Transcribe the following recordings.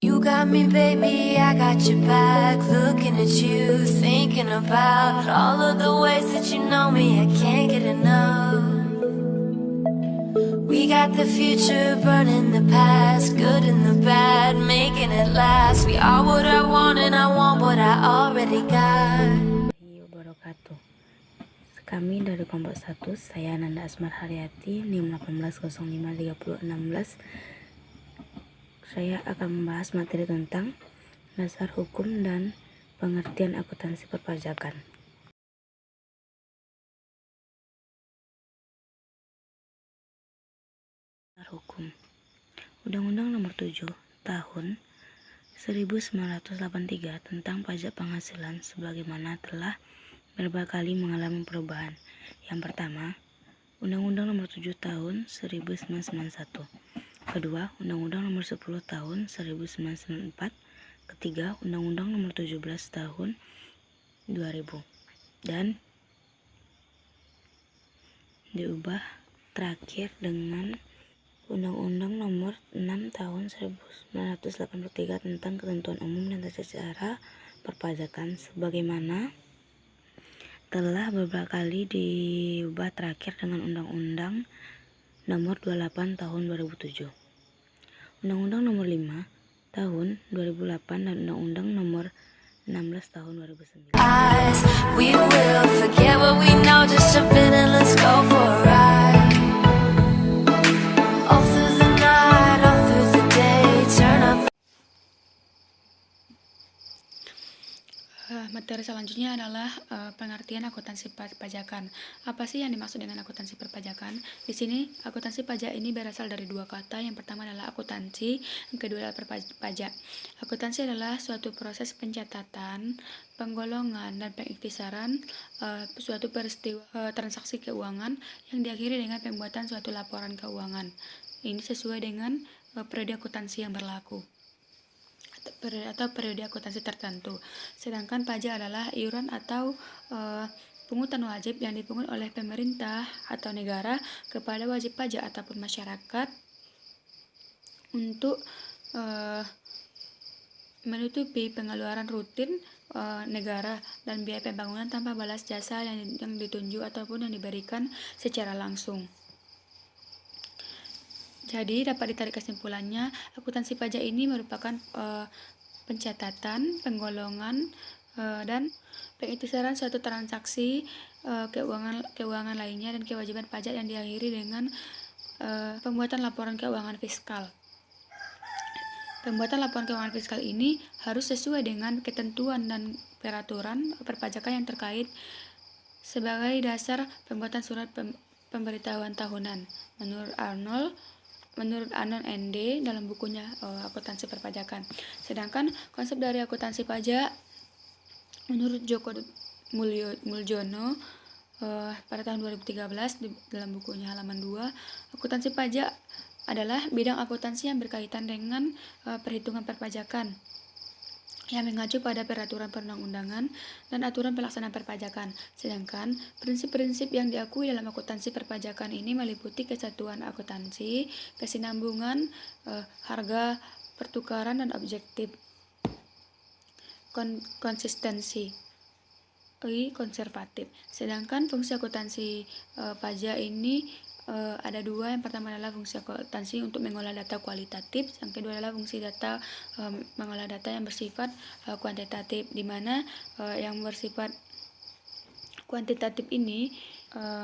You got me, baby, I got your back. Looking at you, thinking about all of the ways that you know me. I can't get enough. We got the future burning the past, good and the bad, making it last. We are what I want and I want what I already got. Wabarakatuh. Kami dari kelompok 1, saya Nanda Asmar Haryati, NIM 18053616. Saya akan membahas materi tentang dasar hukum dan pengertian akuntansi perpajakan. Dasar hukum. Undang-Undang Nomor 7 Tahun 1983 tentang pajak penghasilan sebagaimana telah beberapa kali mengalami perubahan. Yang pertama, Undang-Undang Nomor 7 Tahun 1991. Kedua, Undang-Undang Nomor 10 Tahun 1994. Ketiga, Undang-Undang Nomor 17 Tahun 2000. Dan diubah terakhir dengan Undang-Undang Nomor 6 Tahun 1983 tentang ketentuan umum dan tata cara perpajakan sebagaimana telah beberapa kali diubah terakhir dengan Undang-Undang Nomor 28 Tahun 2007, Undang-Undang Nomor 5 Tahun 2008 dan Undang-Undang Nomor 16 Tahun 2009. We will forget what we know, just jump in and let's go for a ride. All through the night, all through the day, turn up. Materi selanjutnya adalah pengertian akuntansi perpajakan. Apa sih yang dimaksud dengan akuntansi perpajakan? Di sini akuntansi pajak ini berasal dari dua kata. Yang pertama adalah akuntansi, yang kedua adalah pajak. Akuntansi adalah suatu proses pencatatan, penggolongan, dan pengiktisaran suatu peristiwa transaksi keuangan yang diakhiri dengan pembuatan suatu laporan keuangan. Ini sesuai dengan periode akuntansi yang berlaku atau periode akuntansi tertentu. Sedangkan pajak adalah iuran atau pungutan wajib yang dipungut oleh pemerintah atau negara kepada wajib pajak ataupun masyarakat untuk menutupi pengeluaran rutin negara dan biaya pembangunan tanpa balas jasa yang ditunjuk ataupun yang diberikan secara langsung. Jadi dapat ditarik kesimpulannya, akuntansi pajak ini merupakan pencatatan, penggolongan, dan pengiktisaran suatu transaksi keuangan lainnya dan kewajiban pajak yang diakhiri dengan pembuatan laporan keuangan fiskal. Pembuatan laporan keuangan fiskal ini harus sesuai dengan ketentuan dan peraturan perpajakan yang terkait sebagai dasar pembuatan surat pemberitahuan tahunan. Menurut Arnold ND dalam bukunya akuntansi perpajakan. Sedangkan konsep dari akuntansi pajak menurut Joko Muljono pada tahun 2013 dalam bukunya halaman 2, akuntansi pajak adalah bidang akuntansi yang berkaitan dengan perhitungan perpajakan yang mengacu pada peraturan perundang-undangan dan aturan pelaksanaan perpajakan. Sedangkan prinsip-prinsip yang diakui dalam akuntansi perpajakan ini meliputi kesatuan akuntansi, kesinambungan, harga pertukaran dan objektif, konsistensi, konservatif. Sedangkan fungsi akuntansi pajak ini ada dua. Yang pertama adalah fungsi akuntansi untuk mengolah data kualitatif, yang kedua adalah fungsi data mengolah data yang bersifat kuantitatif, di mana yang bersifat kuantitatif ini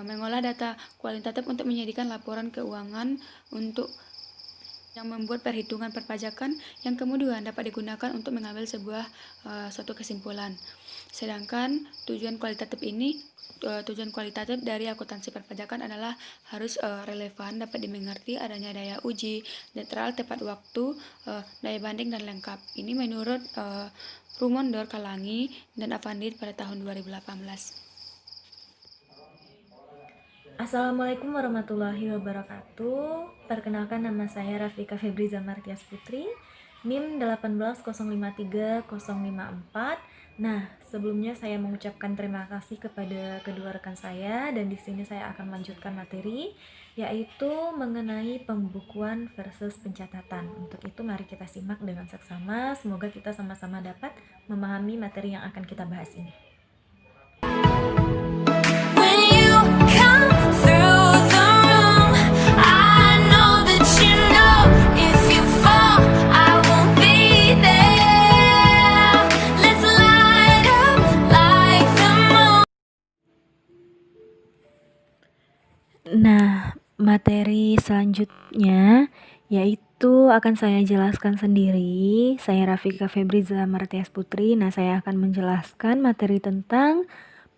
mengolah data kualitatif untuk menjadikan laporan keuangan untuk yang membuat perhitungan perpajakan yang kemudian dapat digunakan untuk mengambil sebuah suatu kesimpulan. Sedangkan tujuan kualitatif dari akuntansi perpajakan adalah harus relevan, dapat dimengerti, adanya daya uji, netral, tepat waktu, daya banding dan lengkap. Ini menurut Rumondor Kalangi dan Avandi pada tahun 2018. Assalamualaikum warahmatullahi wabarakatuh. Perkenalkan, nama saya Rafika Febriza Martias Putri, NIM 18053-054, Nah, sebelumnya saya mengucapkan terima kasih kepada kedua rekan saya dan di sini saya akan melanjutkan materi yaitu mengenai pembukuan versus pencatatan. Untuk itu mari kita simak dengan seksama, semoga kita sama-sama dapat memahami materi yang akan kita bahas ini. When you come through the room, I know that you know if you fall, I won't be there. Let's light up like the moon. Nah, materi selanjutnya yaitu akan saya jelaskan sendiri. Saya Rafika Febriza Martias Putri. Nah, saya akan menjelaskan materi tentang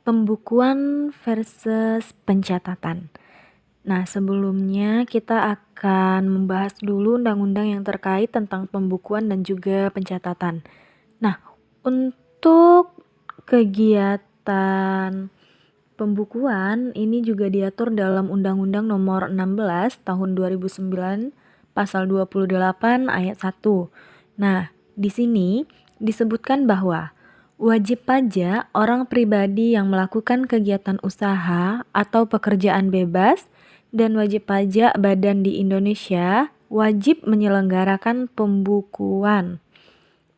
pembukuan versus pencatatan. Nah, sebelumnya kita akan membahas dulu undang-undang yang terkait tentang pembukuan dan juga pencatatan. Nah, untuk kegiatan pembukuan ini juga diatur dalam Undang-Undang Nomor 16 Tahun 2009 Pasal 28 Ayat 1. Nah, di sini disebutkan bahwa wajib pajak orang pribadi yang melakukan kegiatan usaha atau pekerjaan bebas dan wajib pajak badan di Indonesia wajib menyelenggarakan pembukuan.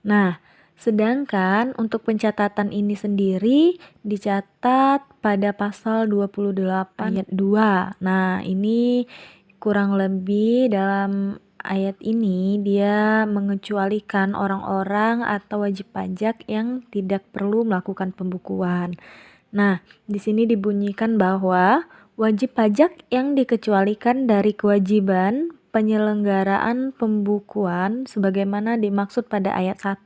Nah, sedangkan untuk pencatatan ini sendiri dicatat pada pasal 28 ayat 2. Nah, ini kurang lebih dalam ayat ini dia mengecualikan orang-orang atau wajib pajak yang tidak perlu melakukan pembukuan. Nah, di sini dibunyikan bahwa wajib pajak yang dikecualikan dari kewajiban penyelenggaraan pembukuan sebagaimana dimaksud pada ayat 1,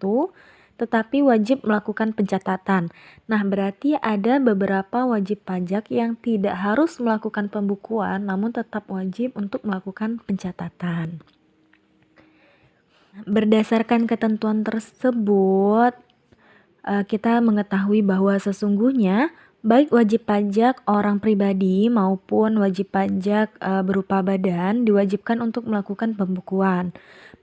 tetapi wajib melakukan pencatatan. Nah, berarti ada beberapa wajib pajak yang tidak harus melakukan pembukuan namun tetap wajib untuk melakukan pencatatan. Berdasarkan ketentuan tersebut, kita mengetahui bahwa sesungguhnya baik wajib pajak orang pribadi maupun wajib pajak berupa badan diwajibkan untuk melakukan pembukuan.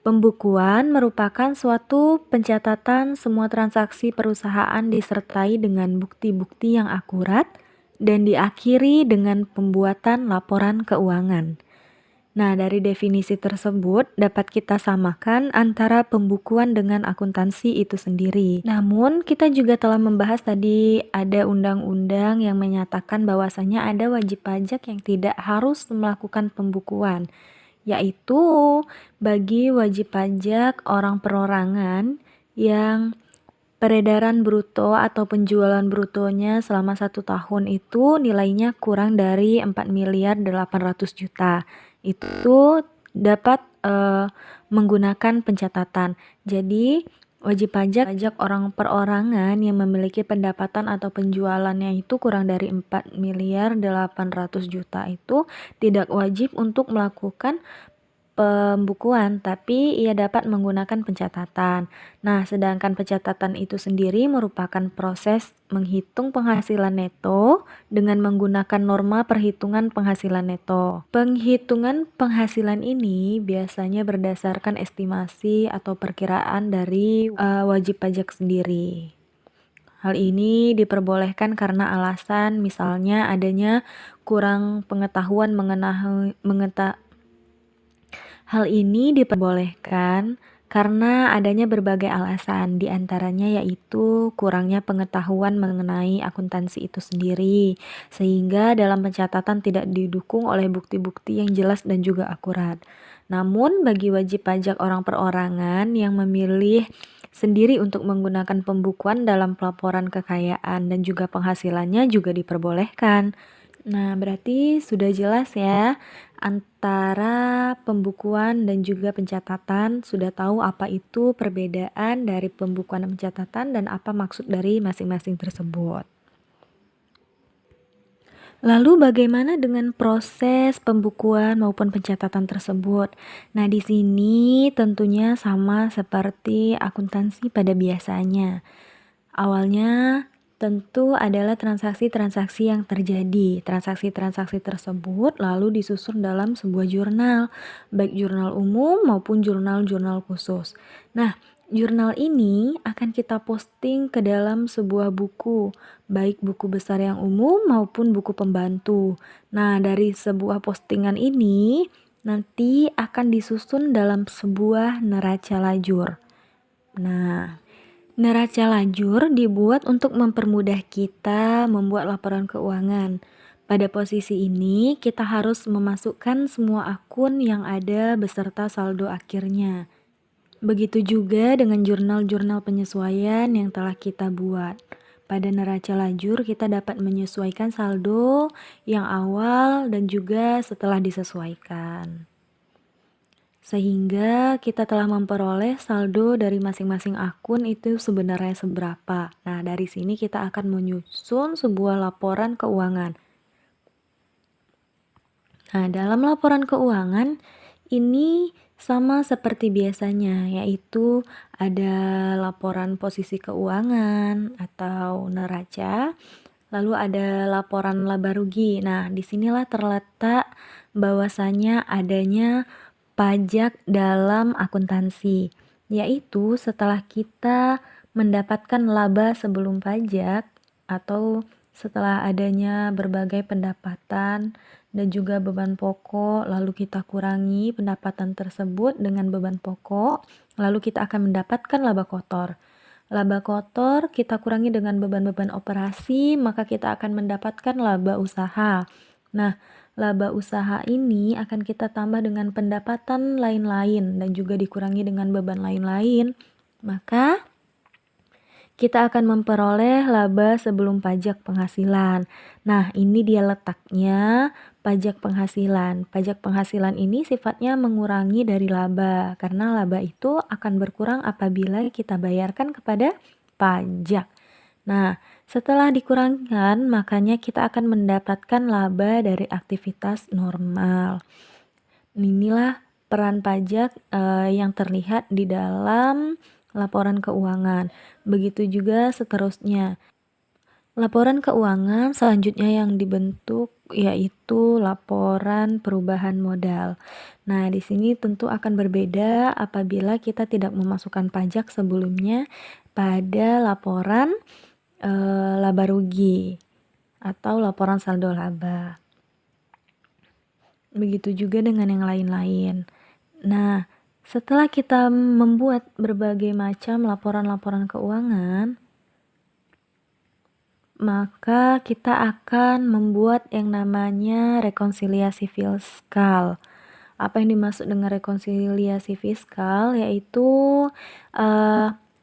Pembukuan merupakan suatu pencatatan semua transaksi perusahaan disertai dengan bukti-bukti yang akurat dan diakhiri dengan pembuatan laporan keuangan. Nah, dari definisi tersebut dapat kita samakan antara pembukuan dengan akuntansi itu sendiri. Namun, kita juga telah membahas tadi ada undang-undang yang menyatakan bahwasanya ada wajib pajak yang tidak harus melakukan pembukuan, yaitu bagi wajib pajak orang perorangan yang peredaran bruto atau penjualan brutonya selama 1 tahun itu nilainya kurang dari 4.800.000.000. Itu dapat menggunakan pencatatan. Jadi wajib pajak orang perorangan yang memiliki pendapatan atau penjualannya itu kurang dari 4.800.000.000 itu tidak wajib untuk melakukan pembukuan, tapi ia dapat menggunakan pencatatan. Nah, sedangkan pencatatan itu sendiri merupakan proses menghitung penghasilan neto dengan menggunakan norma perhitungan penghasilan neto. Penghitungan penghasilan ini biasanya berdasarkan estimasi atau perkiraan dari wajib pajak sendiri. Hal ini diperbolehkan karena alasan misalnya adanya kurang pengetahuan Hal ini diperbolehkan karena adanya berbagai alasan, diantaranya yaitu kurangnya pengetahuan mengenai akuntansi itu sendiri, sehingga dalam pencatatan tidak didukung oleh bukti-bukti yang jelas dan juga akurat. Namun bagi wajib pajak orang perorangan yang memilih sendiri untuk menggunakan pembukuan dalam pelaporan kekayaan dan juga penghasilannya juga diperbolehkan. Nah, berarti sudah jelas ya antara pembukuan dan juga pencatatan, sudah tahu apa itu perbedaan dari pembukuan dan pencatatan dan apa maksud dari masing-masing tersebut. Lalu bagaimana dengan proses pembukuan maupun pencatatan tersebut? Nah, di sini tentunya sama seperti akuntansi pada biasanya. Awalnya tentu adalah transaksi-transaksi yang terjadi. Transaksi-transaksi tersebut lalu disusun dalam sebuah jurnal, baik jurnal umum maupun jurnal-jurnal khusus. Nah, Jurnal ini akan kita posting ke dalam sebuah buku, baik buku besar yang umum maupun buku pembantu. Nah, dari sebuah postingan ini nanti akan disusun dalam sebuah neraca lajur. Nah, neraca lajur dibuat untuk mempermudah kita membuat laporan keuangan. Pada posisi ini, kita harus memasukkan semua akun yang ada beserta saldo akhirnya. Begitu juga dengan jurnal-jurnal penyesuaian yang telah kita buat. Pada neraca lajur, kita dapat menyesuaikan saldo yang awal dan juga setelah disesuaikan. Sehingga kita telah memperoleh saldo dari masing-masing akun itu sebenarnya seberapa. Nah, dari sini kita akan menyusun sebuah laporan keuangan. Nah, dalam laporan keuangan ini sama seperti biasanya, yaitu ada laporan posisi keuangan atau neraca, lalu ada laporan laba rugi. Nah, disinilah terletak bahwasanya adanya pajak dalam akuntansi, yaitu setelah kita mendapatkan laba sebelum pajak atau setelah adanya berbagai pendapatan dan juga beban pokok, lalu kita kurangi pendapatan tersebut dengan beban pokok, lalu kita akan mendapatkan laba kotor. Laba kotor kita kurangi dengan beban-beban operasi, maka kita akan mendapatkan laba usaha. Nah, laba usaha ini akan kita tambah dengan pendapatan lain-lain dan juga dikurangi dengan beban lain-lain. Maka kita akan memperoleh laba sebelum pajak penghasilan. Nah, ini dia letaknya pajak penghasilan. Pajak penghasilan ini sifatnya mengurangi dari laba, karena laba itu akan berkurang apabila kita bayarkan kepada pajak. Nah, setelah dikurangkan, makanya kita akan mendapatkan laba dari aktivitas normal. Inilah peran pajak yang terlihat di dalam laporan keuangan. Begitu juga seterusnya. Laporan keuangan selanjutnya yang dibentuk yaitu laporan perubahan modal. Nah, di sini tentu akan berbeda apabila kita tidak memasukkan pajak sebelumnya pada laporan laba rugi atau laporan saldo laba. Begitu juga dengan yang lain-lain. Nah, setelah kita membuat berbagai macam laporan-laporan keuangan, maka kita akan membuat yang namanya rekonsiliasi fiskal. Apa yang dimaksud dengan rekonsiliasi fiskal? Yaitu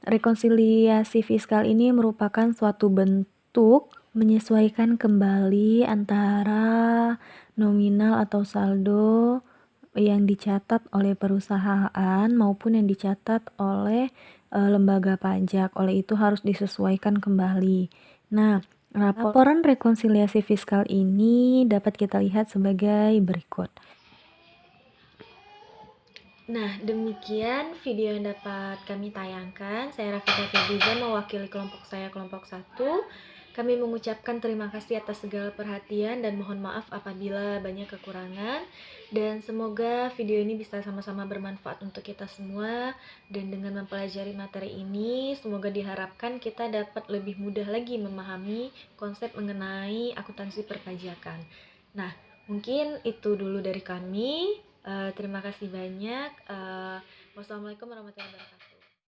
rekonsiliasi fiskal ini merupakan suatu bentuk menyesuaikan kembali antara nominal atau saldo yang dicatat oleh perusahaan maupun yang dicatat oleh lembaga pajak. Oleh itu harus disesuaikan kembali. Nah, laporan rekonsiliasi fiskal ini dapat kita lihat sebagai berikut. Nah, demikian video yang dapat kami tayangkan. Saya Rafika Febriza mewakili kelompok saya, kelompok 1. Kami mengucapkan terima kasih atas segala perhatian dan mohon maaf apabila banyak kekurangan. Dan semoga video ini bisa sama-sama bermanfaat untuk kita semua. Dan dengan mempelajari materi ini, semoga diharapkan kita dapat lebih mudah lagi memahami konsep mengenai akuntansi perpajakan. Nah, mungkin itu dulu dari kami. Terima kasih banyak. Wassalamualaikum warahmatullahi wabarakatuh.